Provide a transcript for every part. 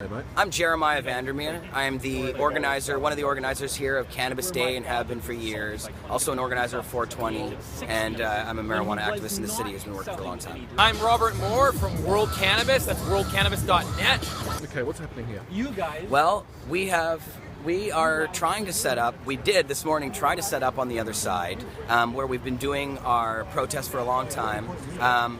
Hey, mate. I'm Jeremiah Vandermeer. I am the organizer, one of the organizers here of Cannabis Day and have been for years. Also an organizer of 420, and I'm a marijuana activist in the city who's been working for a long time. I'm Robert Moore from World Cannabis. That's worldcannabis.net. Okay, what's happening here? You guys. Well, we are trying to set up, we did this morning try to set up on the other side, where we've been doing our protest for a long time.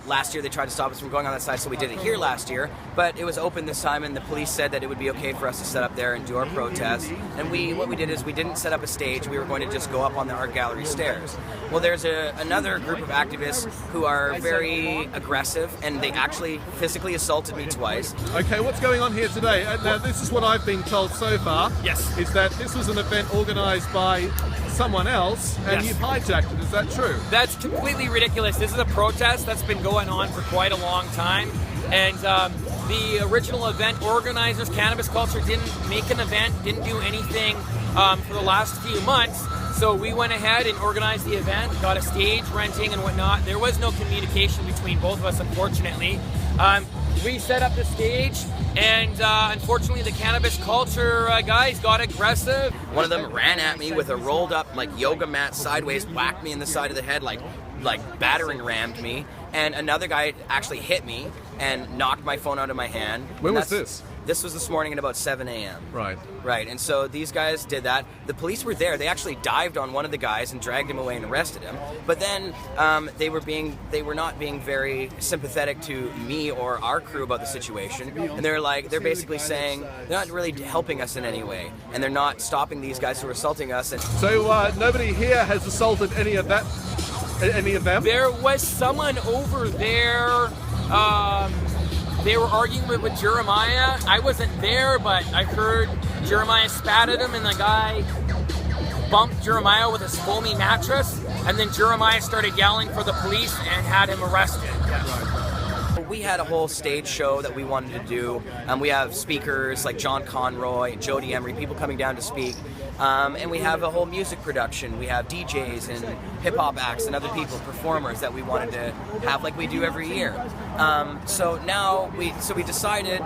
Last year they tried to stop us from going on that side, so we did it here last year, but it was open this time and the police said that it would be okay for us to set up there and do our protest. And what we did is we didn't set up a stage, we were going to just go up on the art gallery stairs. Well, there's another group of activists who are very aggressive and they actually physically assaulted me twice. Okay, what's going on here today? Now, this is what I've been told so far. Yes. Is that this was an event organised by someone else and Yes. you've hijacked it. Is that true? That's completely ridiculous. This is a protest that's been going on for quite a long time. And the original event organizers, Cannabis Culture, didn't make an event, didn't do anything for the last few months. So we went ahead and organized the event, got a stage renting and whatnot. There was no communication between both of us, unfortunately. We set up the stage, and unfortunately the Cannabis Culture guys got aggressive. One of them ran at me with a rolled up yoga mat sideways, whacked me in the side of the head like battering rammed me, and another guy actually hit me and knocked my phone out of my hand. When was this? This was this morning at about 7 a.m. Right. Right, and so these guys did that. The police were there. They actually dived on one of the guys and dragged him away and arrested him. But then they were not being very sympathetic to me or our crew about the situation. And they're basically saying they're not really helping us in any way, and they're not stopping these guys who are assaulting us. And So nobody here has assaulted any of them? There was someone over there. They were arguing with Jeremiah. I wasn't there, but I heard Jeremiah spat at him, and the guy bumped Jeremiah with his foamy mattress, and then Jeremiah started yelling for the police and had him arrested. we had a whole stage show that we wanted to do. We have speakers like John Conroy, Jody Emery, people coming down to speak. And we have a whole music production. We have DJs and hip-hop acts and other people, performers that we wanted to have like we do every year. So now we decided,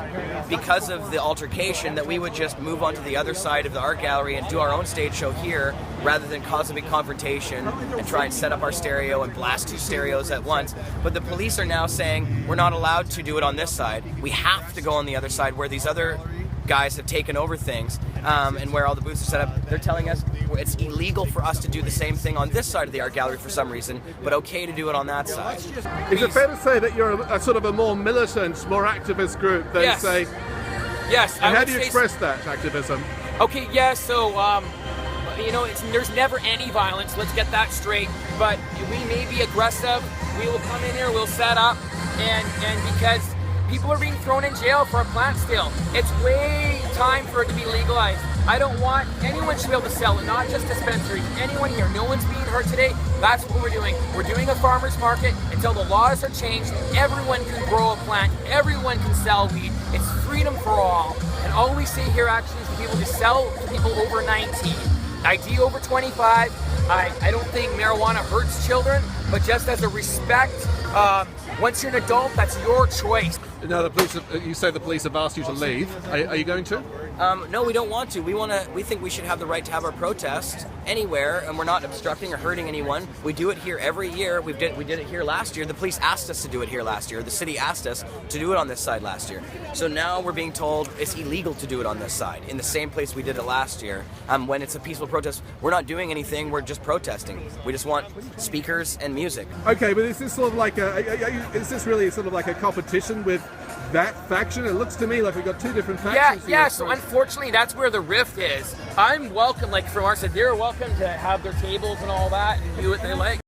because of the altercation, that we would just move on to the other side of the art gallery and do our own stage show here, rather than cause a big confrontation and try and set up our stereo and blast two stereos at once. But the police are now saying we're not allowed to do it on this side. We have to go on the other side where these other guys have taken over things, and where all the booths are set up. They're telling us it's illegal for us to do the same thing on this side of the art gallery for some reason, but okay to do it on that side. Is it fair to say that you're a sort of a more militant, more activist group than, Yes. say... Yes. And how do you express that activism? Okay, yeah, so, there's never any violence, let's get that straight, but we may be aggressive, we will come in here, we'll set up, and because people are being thrown in jail for a plant still. It's way time for it to be legalized. I don't want anyone should be able to sell it, not just dispensaries. Anyone here, no one's being hurt today. That's what we're doing. We're doing a farmer's market until the laws are changed. Everyone can grow a plant. Everyone can sell weed. It's freedom for all. And all we say here actually is for people to sell to people over 19. ID over 25. I don't think marijuana hurts children, but just as a respect, once you're an adult, that's your choice. Now, you say the police have asked you to leave. Are you going to? No, we don't want to. We think we should have the right to have our protest anywhere, and we're not obstructing or hurting anyone. We do it here every year. We did it here last year. The police asked us to do it here last year. The city asked us to do it on this side last year. So now we're being told it's illegal to do it on this side, in the same place we did it last year. When it's a peaceful protest, we're not doing anything. We're just protesting. We just want speakers and music. Okay, but is this sort of like is this really sort of like a competition with that faction? It looks to me like we've got two different factions. Yeah, so unfortunately that's where the rift is. I'm welcome, like from our side, they're welcome to have their tables and all that and do what they like.